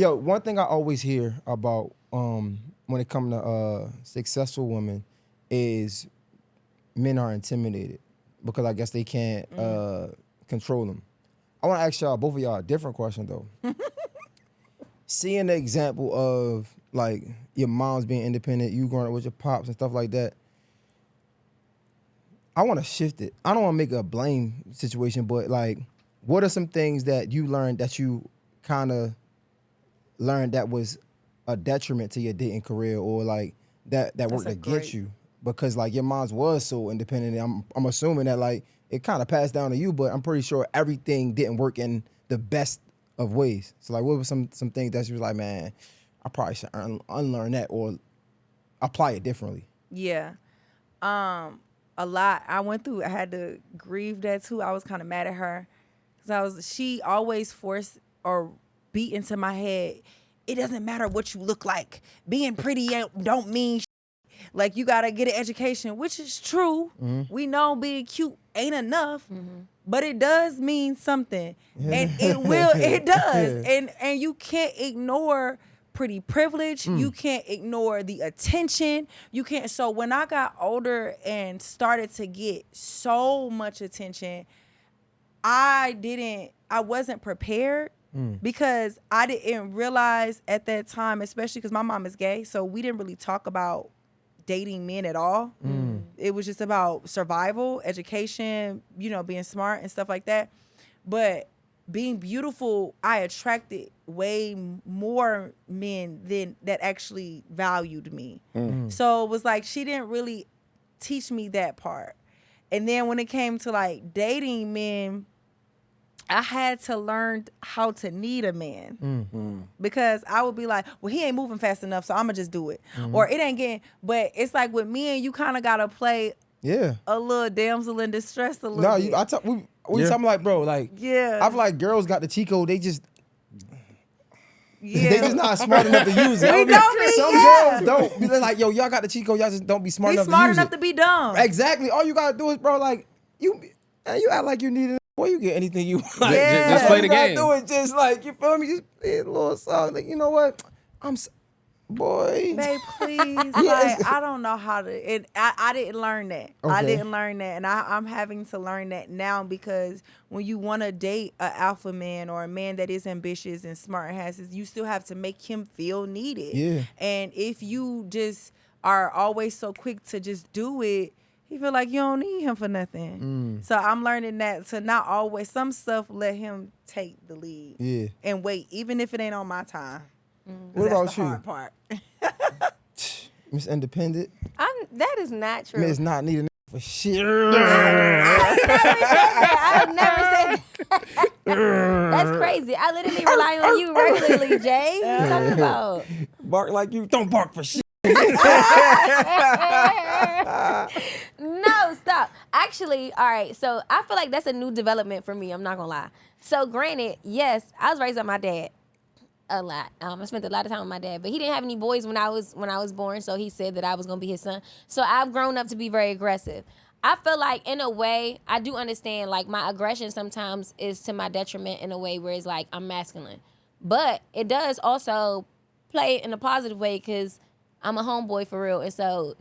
Yo, one thing I always hear about when it comes to successful women is men are intimidated because I guess they can't control them. I want to ask y'all, both of y'all, a different question though. Seeing the example of like your mom's being independent, you growing up with your pops and stuff like that, I want to shift it. I don't want to make a blame situation, but like, what are some things that you learned that you kind of learned that was a detriment to your dating career, or like that worked against you? Because like your mom's was so independent, and I'm assuming that like it kind of passed down to you, but I'm pretty sure everything didn't work in the best of ways. So like, what were some things that she was like, man, I probably should unlearn that or apply it differently? Yeah. A lot. I had to grieve that too. I was kind of mad at her because she always forced or beat into my head, it doesn't matter what you look like. Being pretty don't mean like you gotta get an education, which is true. Mm-hmm. We know being cute ain't enough, but it does mean something. And it does. And you can't ignore pretty privilege. You can't ignore the attention. You can't. So when I got older and started to get so much attention, I wasn't prepared because I didn't realize at that time, especially because my mom is gay, so we didn't really talk about dating men at all. It was just about survival, education, being smart and stuff like that. But being beautiful, I attracted way more men than that actually valued me. So it was like she didn't really teach me that part. And then when it came to like dating men, I had to learn how to need a man because I would be like, well, he ain't moving fast enough, so I'm gonna just do it. Or it ain't getting, but it's like with men, you kind of gotta play a little damsel in distress a little bit. We talking like, bro, like, I feel like girls got the cheat code, they just not smart enough to use it. Some girls don't. They're like, yo, y'all got the cheat code, y'all just don't be smart enough to use it. Be smart enough to be dumb. Exactly. All you gotta do is, bro, like, you act like you need it. Boy, you get anything you want. Just play the game. Do it just like, you feel me? Just play a little song. Like, you know what? Boy. Babe, please. Like, I don't know how to. I didn't learn that. Okay. I didn't learn that. And I'm having to learn that now because when you want to date an alpha man or a man that is ambitious and smart and has this, you still have to make him feel needed. Yeah. And if you just are always so quick to just do it, he feel like you don't need him for nothing. So I'm learning that to not always, some stuff let him take the lead. Yeah. And wait, even if it ain't on my time. What about you? Hard part. Miss Independent. That is not true. Miss not needing for sure. I've never said that. That's crazy. I literally rely on you regularly, Jay. What are you talking about? Bark like you. Don't bark for shit. No, stop. Actually, all right, so I feel like that's a new development for me. I'm not gonna lie. So granted, yes, I was raised by my dad a lot. I spent a lot of time with my dad, but he didn't have any boys when I was born, so he said that I was gonna be his son. So I've grown up to be very aggressive. I feel like in a way, I do understand like my aggression sometimes is to my detriment in a way where it's like I'm masculine. But it does also play in a positive way because I'm a homeboy for real, and so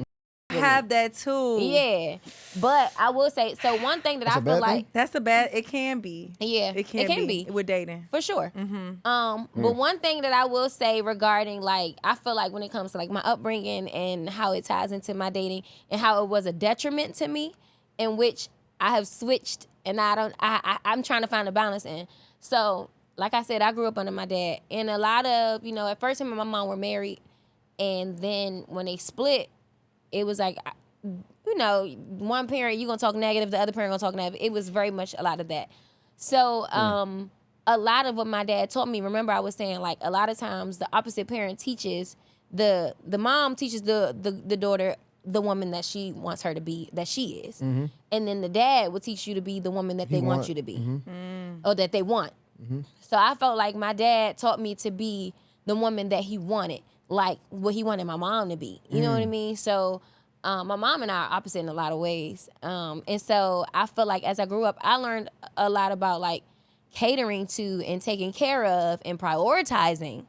have that too. Yeah, but I will say, so one thing that I feel like it can be. Yeah, it can be with dating for sure. But one thing that I will say regarding like, I feel like when it comes to like my upbringing and how it ties into my dating and how it was a detriment to me, in which I have switched, and I'm trying to find a balance in. So, like I said, I grew up under my dad, and a lot of at first him and my mom were married. And then when they split, it was like, one parent, you're going to talk negative, the other parent going to talk negative. It was very much a lot of that. So a lot of what my dad taught me, remember I was saying, like, a lot of times the opposite parent teaches, the mom teaches the daughter the woman that she wants her to be, that she is. Mm-hmm. And then the dad will teach you to be the woman that they want you to be. Or that they want. So I felt like my dad taught me to be the woman that he wanted. Like what he wanted my mom to be. You know what I mean? So my mom and I are opposite in a lot of ways. And so I feel like as I grew up, I learned a lot about like catering to and taking care of and prioritizing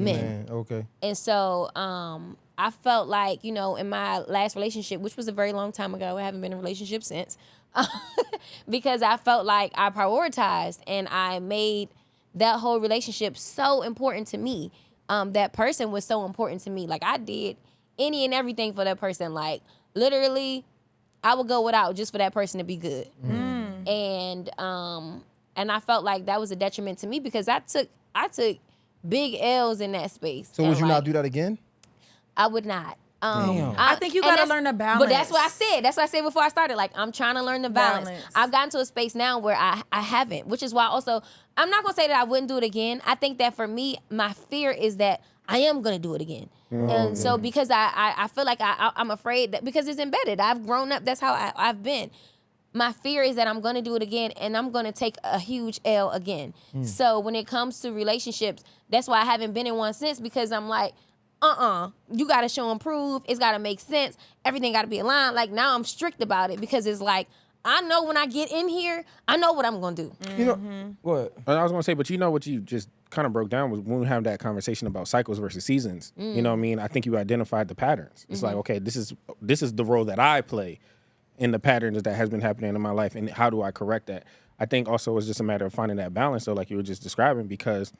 men. Man, okay. And so I felt like, you know, in my last relationship, which was a very long time ago, I haven't been in a relationship since, because I felt like I prioritized and I made that whole relationship so important to me. That person was so important to me. Like, I did any and everything for that person. Like, literally, I would go without just for that person to be good. And I felt like that was a detriment to me because I took big L's in that space. So would you not do that again? I would not. Damn. I think you gotta learn the balance. But that's what I said. That's what I said before I started. Like, I'm trying to learn the balance. I've gotten to a space now where I haven't, which is why also, I'm not gonna say that I wouldn't do it again. I think that for me, my fear is that I am gonna do it again. And so because I feel like I'm afraid that because it's embedded. I've grown up. That's how I've been. My fear is that I'm going to do it again and I'm going to take a huge L again. So when it comes to relationships, that's why I haven't been in one since, because I'm like, you got to show and prove. It's got to make sense. Everything got to be aligned. Like, now I'm strict about it because it's like, I know when I get in here, I know what I'm going to do. You know, what? I was going to say, but you know what you just kind of broke down was when we have that conversation about cycles versus seasons. You know what I mean? I think you identified the patterns. It's like, okay, this is the role that I play in the patterns that has been happening in my life, and how do I correct that? I think also it's just a matter of finding that balance, though, like you were just describing, because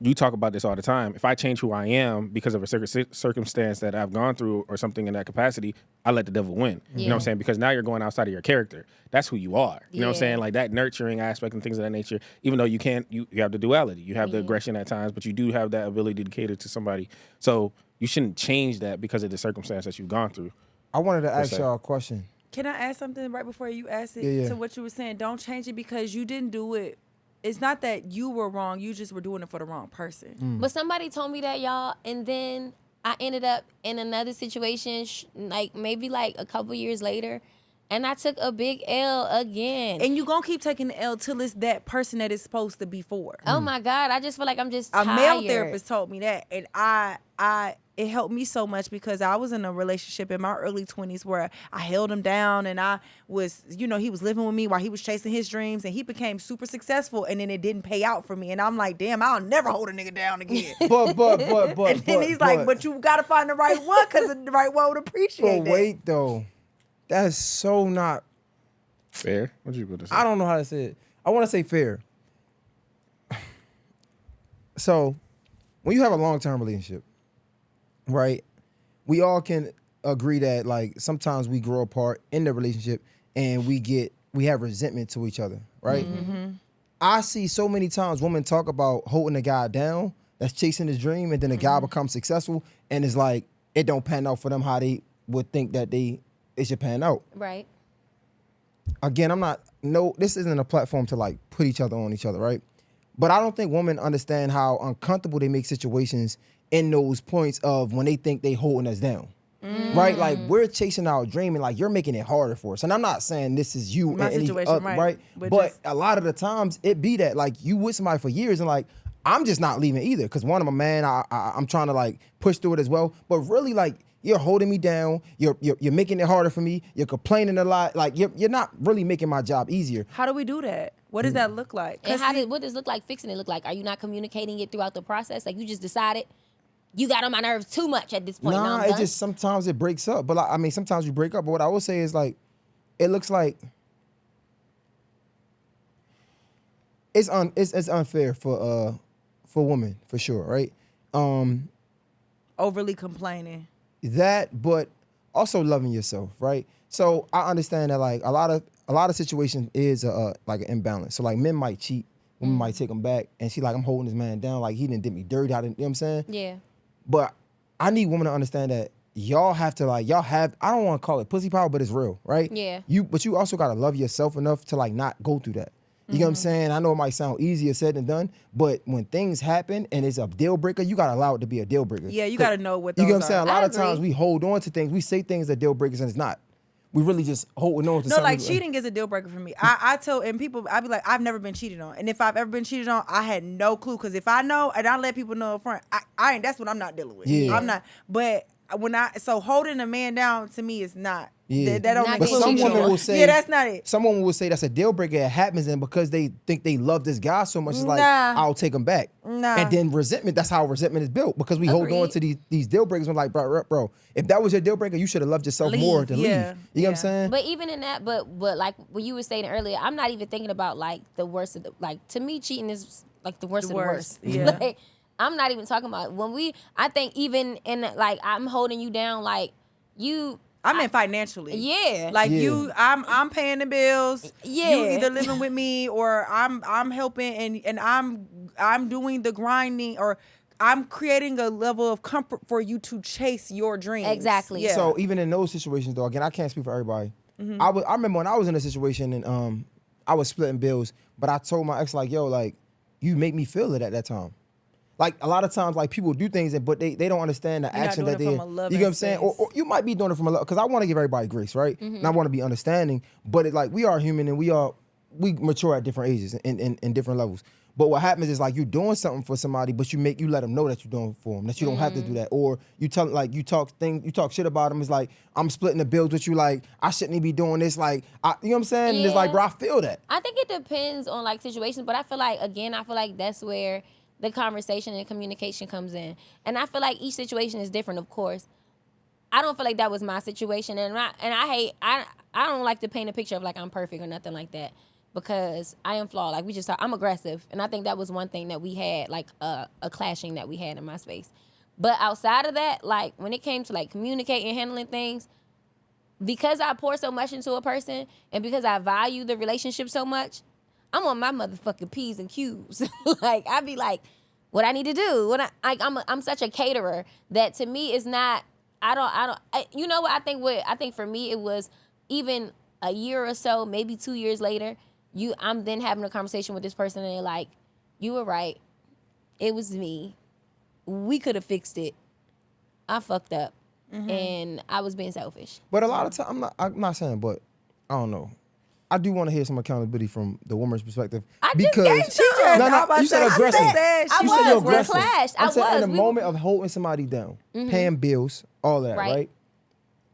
you talk about this all the time. If I change who I am because of a circumstance that I've gone through or something in that capacity, I let the devil win. You know what I'm saying? Because now you're going outside of your character. That's who you are. You know what I'm saying? Like that nurturing aspect and things of that nature, even though you can't, you have the duality. You have the aggression at times, but you do have that ability to cater to somebody. So you shouldn't change that because of the circumstance that you've gone through. I wanted to ask y'all a question. Can I ask something right before you ask it? Yeah. To what you were saying, don't change it because you didn't do it. It's not that you were wrong. You just were doing it for the wrong person. But somebody told me that, y'all, and then I ended up in another situation, like maybe like a couple years later, and I took a big L again. And you gonna keep taking the L till it's that person that it's supposed to be for. Oh my God, I just feel like I'm just A tired. male therapist told me that, and it helped me so much because I was in a relationship in my early 20s where I held him down, and I was, you know, he was living with me while he was chasing his dreams, and he became super successful, and then it didn't pay out for me, and I'm like, damn, I'll never hold a nigga down again. But And then he's like, but you gotta find the right one because the right one would appreciate But that. wait though, that's so not Fair? What you going to say? I don't know how to say it. I want to say fair. So, when you have a long-term relationship, right? We all can agree that like sometimes we grow apart in the relationship and we have resentment to each other, right? I see so many times women talk about holding a guy down that's chasing his dream, and then the guy becomes successful, and it's like it don't pan out for them how they would think that it should pan out. Right. Again, this isn't a platform to like put each other on each other, right? But I don't think women understand how uncomfortable they make situations in those points of when they think they holding us down, right? Like we're chasing our dream and like you're making it harder for us. And I'm not saying this is you My and any situation, other, right? But a lot of the times it be that like you with somebody for years and like I'm just not leaving either because one, I'm a man. I'm trying to like push through it as well. But really like you're holding me down. You're making it harder for me. You're complaining a lot. Like you're not really making my job easier. How do we do that? What does that look like? And what does it look like fixing it look like? Are you not communicating it throughout the process? Like you just decided you got on my nerves too much at this point. Nah, it just sometimes it breaks up. But like, I mean, sometimes you break up. But what I will say is like, it looks like it's unfair for women for sure, right? Overly complaining. That, but also loving yourself, right? So I understand that like a lot of situations is like an imbalance. So like men might cheat, women might take them back, and she like I'm holding this man down, like he didn't did me dirty. You know what I'm saying? Yeah. But I need women to understand that y'all have to like I don't want to call it pussy power, but it's real, right? Yeah. But you also gotta love yourself enough to like not go through that. You know what I'm saying? I know it might sound easier said than done, but when things happen and it's a deal breaker, you gotta allow it to be a deal breaker. Yeah, you gotta know what those you know what I'm saying? A are. lot of times we hold on to things, we say things that deal breakers and it's not. We really just holding on to No, something. like cheating is a deal breaker for me. I tell and people, I be like, I've never been cheated on, and if I've ever been cheated on, I had no clue because if I know and I let people know up front, I ain't. That's what I'm not dealing with. Yeah. I'm not. But so holding a man down to me is not. Yeah. That don't Not make But being some sense. women will say, yeah, that's not it. Some women will say that's a deal breaker. It happens, and because they think they love this guy so much, it's like, Nah. I'll take him back. Nah. And then resentment, that's how resentment is built, because we hold on Agreed. to these deal breakers. We're like, bro, if that was your deal breaker, you should have loved yourself Leave, more to yeah, leave. You know what yeah. I'm saying? But even in that, but like what you were saying earlier, I'm not even thinking about like the worst of the, like, to me, cheating is like the worst The of the worst, worst. yeah. Like, I'm not even talking about I think even in like, I'm holding you down, like I meant financially. Yeah. Like Yeah. I'm paying the bills. Yeah. You either living with me or I'm helping and I'm doing the grinding, or I'm creating a level of comfort for you to chase your dreams. Exactly. Yeah. So even in those situations, though, again, I can't speak for everybody. Mm-hmm. I remember when I was in a situation and I was splitting bills, but I told my ex, like, yo, like, you make me feel it at that time. Like, a lot of times, like, people do things, but they don't understand the You're not action doing that it they, from a loving you know what I'm saying? space. Or you might be doing it from a love, because I want to give everybody grace, right? Mm-hmm. And I want to be understanding, but it's like, we are human and we mature at different ages in different levels. But what happens is, like, you're doing something for somebody, but you let them know that you're doing it for them, that you don't have to do that. Or you talk shit about them. It's like, I'm splitting the bills with you. Like, I shouldn't even be doing this. Like, you know what I'm saying? And it's like, Yeah. bro, I feel that. I think it depends on like situations, but I feel like that's where the conversation and communication comes in. And I feel like each situation is different, of course. I don't feel like that was my situation, and I don't like to paint a picture of like I'm perfect or nothing like that, because I am flawed. Like I'm aggressive, and I think that was one thing that we had, like a clashing that we had in my space. But outside of that, like when it came to like communicating and handling things, because I pour so much into a person and because I value the relationship so much, I'm on my motherfucking P's and Q's. Like, I be like, what I need to do. I'm such a caterer that to me is not, you know what I think for me it was even a year or so, maybe 2 years later, I'm then having a conversation with this person and they're like, you were right. It was me. We could have fixed it. I fucked up. And I was being selfish. But a lot of times, I'm not saying, but I don't know. I do want to hear some accountability from the woman's perspective. She just, You said aggressive. I You was. said you're We aggressive. clashed. I'm I saying was. in the We moment of holding somebody down, paying bills, all of that, Right. right?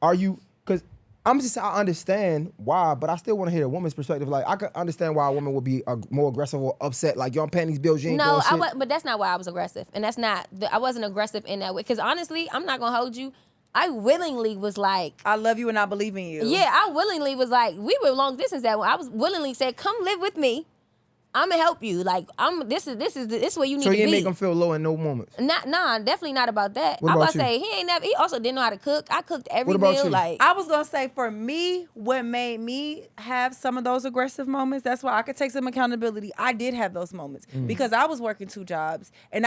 Are you, because I understand why, but I still want to hear the woman's perspective. Like, I can understand why a woman would be more aggressive or upset. Like, yo, I'm paying these bills, you ain't No, doing shit. but that's not why I was aggressive, and I wasn't aggressive in that way. Because honestly, I'm not gonna hold you. I willingly was like, I love you and I believe in you. yeah, I willingly was like, we were long distance that way. I was willingly said, come live with me. I'm gonna help you. Like, this is where you need So to you be. ain't make them feel low in no moments. Nah, definitely not about that. What I'm about about to you? say he also didn't know how to cook. I cooked every What about meal. you? Like, I was gonna say, for me, what made me have some of those aggressive moments, that's why I could take some accountability. I did have those moments because I was working 2 jobs, and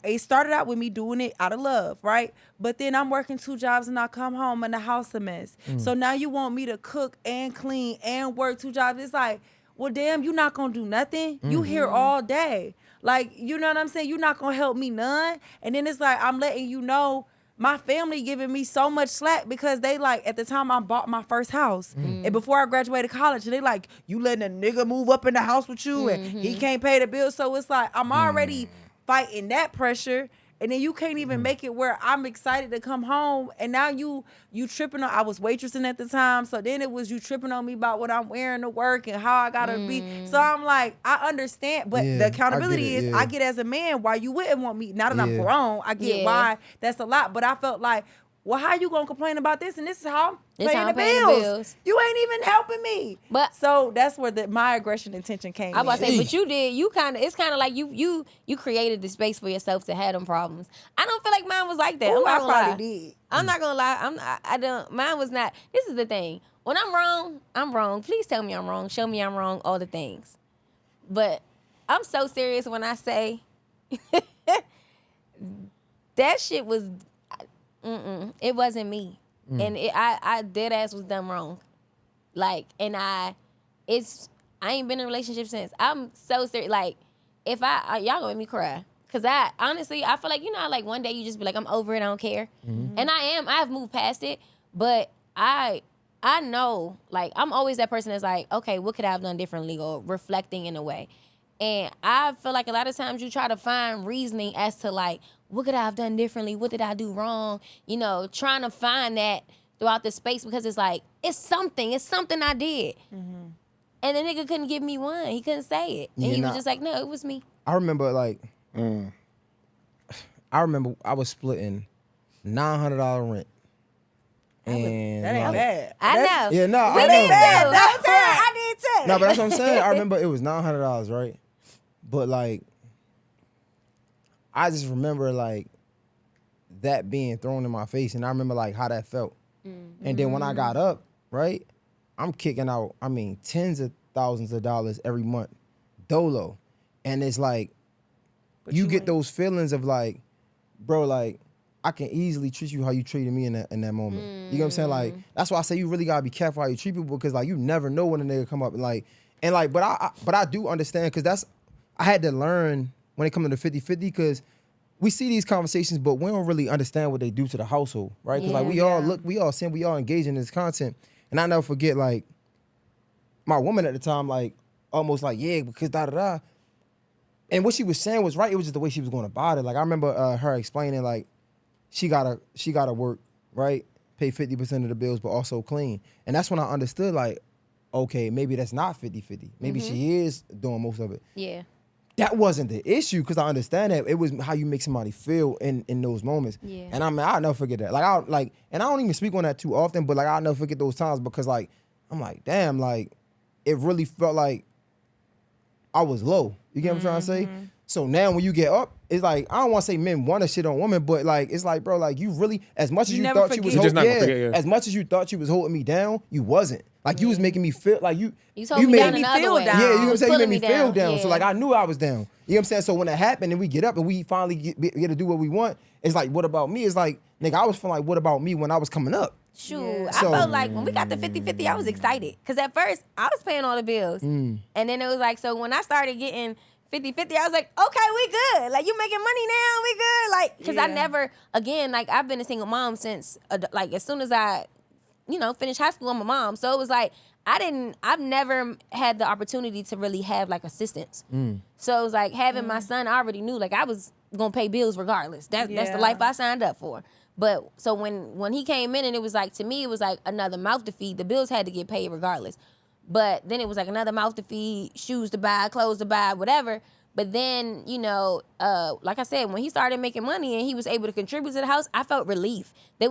it started out with me doing it out of love, right? But then I'm working 2 jobs and I come home and the house a mess. So now you want me to cook and clean and work 2 jobs. It's like, well, damn, you not gonna do nothing. You here all day. Like, you know what I'm saying? You're not gonna help me none. And then it's like, I'm letting you know, my family giving me so much slack because they like, at the time I bought my first house and before I graduated college, and they like, you letting a nigga move up in the house with you and he can't pay the bill. So it's like, I'm already fighting that pressure. And then you can't even make it where I'm excited to come home. And now you tripping on, I was waitressing at the time. So then it was you tripping on me about what I'm wearing to work and how I gotta be. So I'm like, I understand. But Yeah, the I accountability get it, is, yeah. I get as a man why you wouldn't want me. Now that I'm Yeah. grown, I get Yeah. why that's a lot. But I felt like, well, how you gonna complain about this? And this is how I'm This paying how the I'm paying the bills. bills. You ain't even helping me. But- so that's where my aggression intention came I was in. about to say, but it's kind of like you created the space for yourself to have them problems. I don't feel like mine was like that. Ooh, I'm not I gonna probably lie. did. I'm not gonna lie. I don't. Mine was not. This is the thing. When I'm wrong, I'm wrong. Please tell me I'm wrong. Show me I'm wrong. All the things. But I'm so serious when I say that shit was. It wasn't me, and I dead ass was done wrong. Like, and I ain't been in a relationship since. I'm so serious. Like, if y'all gonna make me cry. Cause I honestly, I feel like, you know how like one day you just be like, I'm over it, I don't care. And I've moved past it, but I know, like, I'm always that person that's like, okay, what could I have done differently, or reflecting in a way. And I feel like a lot of times you try to find reasoning as to like, what could I have done differently? What did I do wrong? You know, trying to find that throughout the space because it's like, it's something I did. Mm-hmm. And the nigga couldn't give me one. He couldn't say it. And he was just like, no, it was me. I remember like, I was splitting $900 rent. And That ain't like, bad. I know. Yeah, no, We I did know. too. I did too. No, but that's what I'm saying. I remember it was $900, right? But like, I just remember like that being thrown in my face, and I remember like how that felt. And then when I got up, right, I'm kicking out, tens of thousands of dollars every month, dolo, and it's like you get those feelings of like, bro, like I can easily treat you how you treated me in that moment. You know what I'm saying? Like that's why I say you really gotta be careful how you treat people because like you never know when a nigga come up and like, but I do understand because I had to learn when it comes to the 50-50 because we see these conversations, but we don't really understand what they do to the household, right? Because like we all engage in this content, and I never forget like my woman at the time, like almost like yeah, because da da da, and what she was saying was right. It was just the way she was going about it. Like I remember her explaining like she gotta work, right? Pay 50% of the bills, but also clean, and that's when I understood like, okay, maybe that's not 50-50. Maybe she is doing most of it. Yeah. That wasn't the issue because I understand that it was how you make somebody feel in those moments. Yeah. And I'll never forget that. And I don't even speak on that too often, but like I'll never forget those times because like I'm like, damn, like it really felt like I was low. You get what I'm trying to say? So now when you get up, it's like I don't want to say men want to shit on women, but like it's like, bro, like you really as much as you never thought you was forget. You're just not gonna holding, forget, yeah. as much as you thought you was holding me down, you wasn't. Like you was making me feel like you told me down made in the me feel other way. down. yeah, you know what I'm saying? You made Pulling me feel down. Yeah. So like I knew I was down. You know what I'm saying? So when it happened and we get up and we finally get to do what we want, it's like, what about me? It's like, nigga, I was feeling like, what about me when I was coming up? Shoot, Yeah. I So- felt like when we got the 50-50, I was excited. Because at first, I was paying all the bills. And then it was like, so when I started getting 50-50, I was like, okay, we good. Like, you making money now, we good. Like, because I Yeah. never, again, like, I've been a single mom since, like, as soon as I, finished high school, I'm a mom. So it was like, I've never had the opportunity to really have, like, assistance. So it was like, having my son, I already knew, like, I was going to pay bills regardless. That's the Yeah. life I signed up for. But so when he came in and it was like, to me, it was like another mouth to feed. The bills had to get paid regardless. But then it was like another mouth to feed, shoes to buy, clothes to buy, whatever. But then, like I said, when he started making money and he was able to contribute to the house, I felt relief. I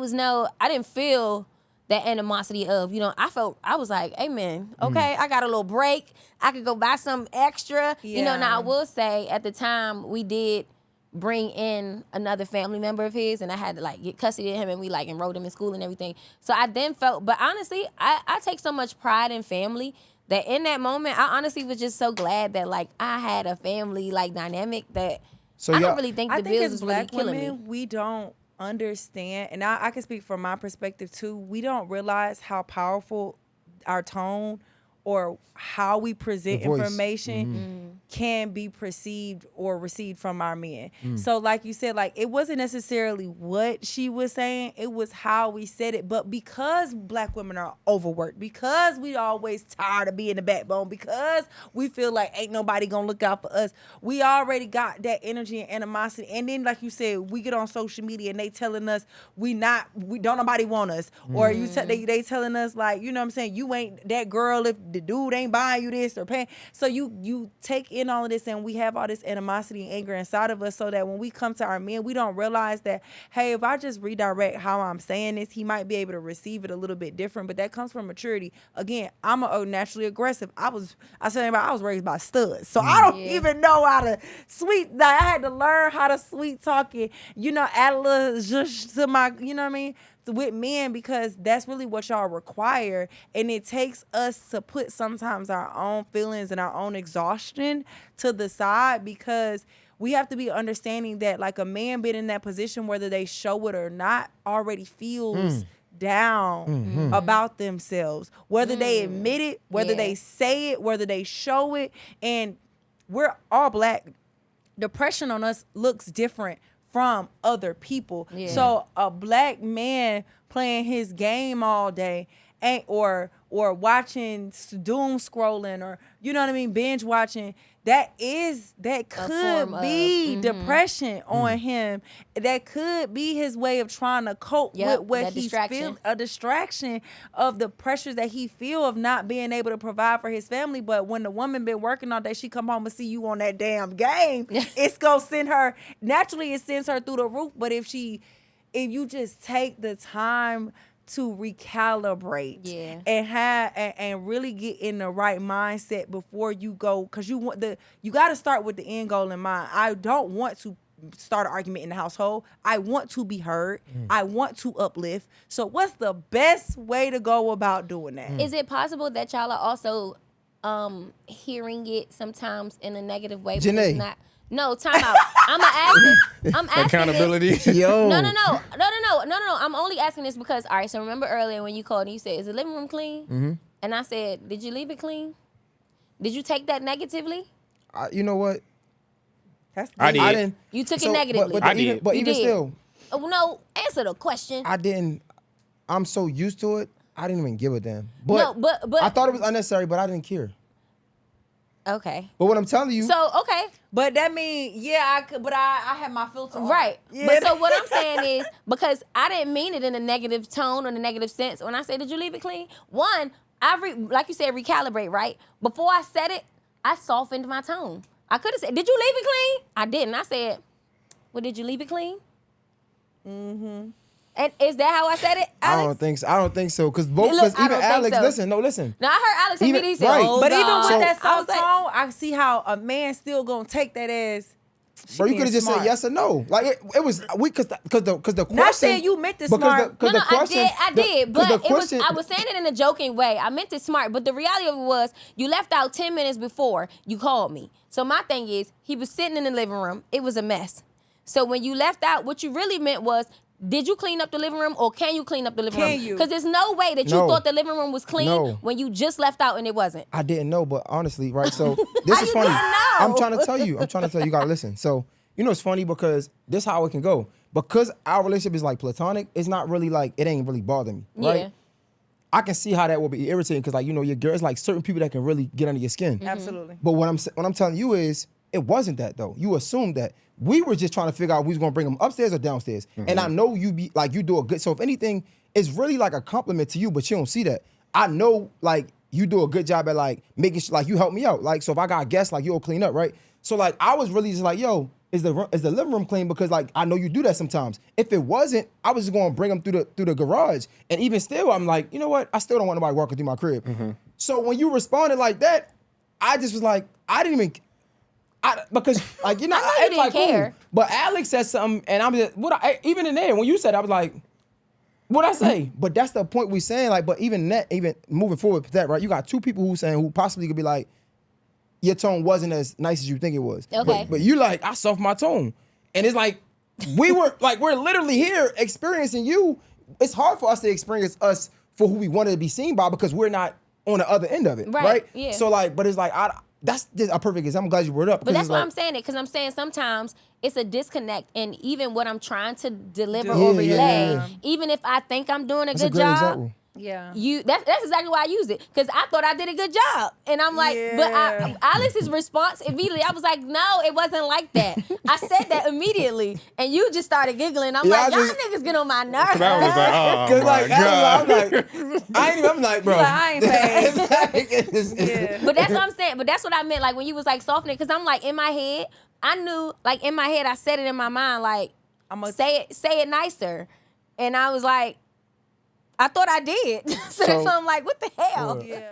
didn't feel that animosity of, I was like, hey man, okay, I got a little break. I could go buy some extra. Yeah. Now I will say at the time we did bring in another family member of his and I had to like get custody of him and we like enrolled him in school and everything. So I then felt, but honestly, I take so much pride in family that in that moment, I honestly was just so glad that like I had a family like dynamic that So I y'all- don't really think I the think bills as was really black killing women, me. we don't understand, and I can speak from my perspective too. We don't realize how powerful our tone or how we present The voice. information can be perceived or received from our men. So like you said, like it wasn't necessarily what she was saying, it was how we said it. But because black women are overworked, because we always tired of being the backbone, because we feel like ain't nobody gonna look out for us, we already got that energy and animosity. And then like you said, we get on social media and they telling us we don't nobody want us. Or they telling us like, you know what I'm saying, you ain't that girl if the dude ain't buying you this or paying. So you take in all of this and we have all this animosity and anger inside of us so that when we come to our men, we don't realize that, hey, if I just redirect how I'm saying this, he might be able to receive it a little bit different. But that comes from maturity. Again, I'm naturally aggressive. I was raised by studs. So I don't even know how to I had to learn how to sweet talk it, add a little zhush to my, you know what I mean? With men, because that's really what y'all require, and it takes us to put sometimes our own feelings and our own exhaustion to the side, because we have to be understanding that like a man being in that position, whether they show it or not, already feels down about themselves, whether they admit it, whether they say it, whether they show it. And we're all black. Depression on us looks different from other people. Yeah. So a black man playing his game all day or or watching doom scrolling, or you know what I mean, binge watching, that could form be of, depression on him. That could be his way of trying to cope with what that he's distraction. feeling, a distraction of the pressures that he feel of not being able to provide for his family. But when the woman been working all day, she come home and see you on that damn game, it's gonna send her, naturally it sends her through the roof. But if you just take the time to recalibrate and really get in the right mindset before you go, because you got to start with the end goal in mind. I don't want to start an argument in the household. I want to be heard. I want to uplift. So what's the best way to go about doing that? Is it possible that y'all are also hearing it sometimes in a negative way? but Janae. it's not? No, time out. I'm asking Accountability. This. Yo. No. I'm only asking this because, all right, so remember earlier when you called and you said, is the living room clean? Mm-hmm. And I said, did you leave it clean? Did you take that negatively? You know what? I did. I didn't. You took it negatively. I did. But You even did. still, Oh, no, answer the question. I didn't. I'm so used to it. I didn't even give a damn. No, but I thought it was unnecessary, but I didn't care. Okay. But what I'm telling you, So, okay. But that mean, I could, but I had my filter on. Right. Yeah. But so what I'm saying is, because I didn't mean it in a negative tone or in a negative sense. When I say, did you leave it clean? One, like you said, recalibrate, right? Before I said it, I softened my tone. I could have said, did you leave it clean? I didn't. I said, well, did you leave it clean? Mm-hmm. And is that how I said it, Alex? I don't think so. Because Look, I even don't think Alex, so. listen. Now, I heard Alex Even- immediately say, right. oh, But even God. with that I was soft like, tone, I see how a man still gonna take that as. Bro, you could have just said yes or no. Like it was because the question. Not saying you meant to smart. No, I did, but question, I was saying it in a joking way. I meant it smart, but the reality of it was you left out 10 minutes before you called me. So my thing is, he was sitting in the living room. It was a mess. So when you left out, what you really meant was, did you clean up the living room or can you clean up the living room? Can you? Because there's no way that you No. thought the living room was clean No. when you just left out and it wasn't. I didn't know, but honestly, right? So this is you funny. didn't know? I'm trying to tell you. You gotta listen. So you know it's funny because this is how it can go. Because our relationship is like platonic, it's not really like it ain't really bothering me, right? Yeah. I can see how that will be irritating because like your girl, it's like certain people that can really get under your skin. Absolutely. But what I'm telling you is it wasn't that though. You assumed that. We were just trying to figure out if we was gonna bring them upstairs or downstairs. And I know you do a good. So if anything, it's really like a compliment to you, but you don't see that. I know like you do a good job at like making sure like you help me out. Like so if I got guests, like you'll clean up, right? So like I was really just like, yo, is the living room clean? Because like I know you do that sometimes. If it wasn't, I was just gonna bring them through the garage. And even still, I'm like, you know what? I still don't want nobody walking through my crib. So when you responded like that, I just was like, I didn't even. Because like I know you it's didn't like care. cool. But Alex said something, and I'm just even in there when you said it, I was like, what I say? But that's the point we saying. Like, but even moving forward with that, right? You got two people who possibly could be like, your tone wasn't as nice as you think it was. Okay. But you like I softened my tone, and it's like we're literally here experiencing you. It's hard for us to experience us for who we wanted to be seen by because we're not on the other end of it, right? Yeah. So like, but it's like that's just a perfect example. I'm glad you brought it up. But that's why like, I'm saying it, because I'm saying sometimes it's a disconnect, and even what I'm trying to deliver Yeah, or yeah, relay, yeah. even if I think I'm doing a That's a good great job, example. Yeah. that's exactly why I used it, because I thought I did a good job, and I'm like, Yeah. but Alex's response immediately, I was like, no, it wasn't like that. I said that immediately, and you just started giggling. I'm Yeah, like, I y'all just- niggas get on my nerves. I was like, oh Cause my like, God. I'm like, bro. Like, I ain't fazed. Yeah. But that's what I'm saying. But that's what I meant, like when you was like softening, because I'm like in my head, I knew, like in my head, I said it in my mind, like say it nicer, and I was like, I thought I did. So that's why I'm like, what the hell? Yeah.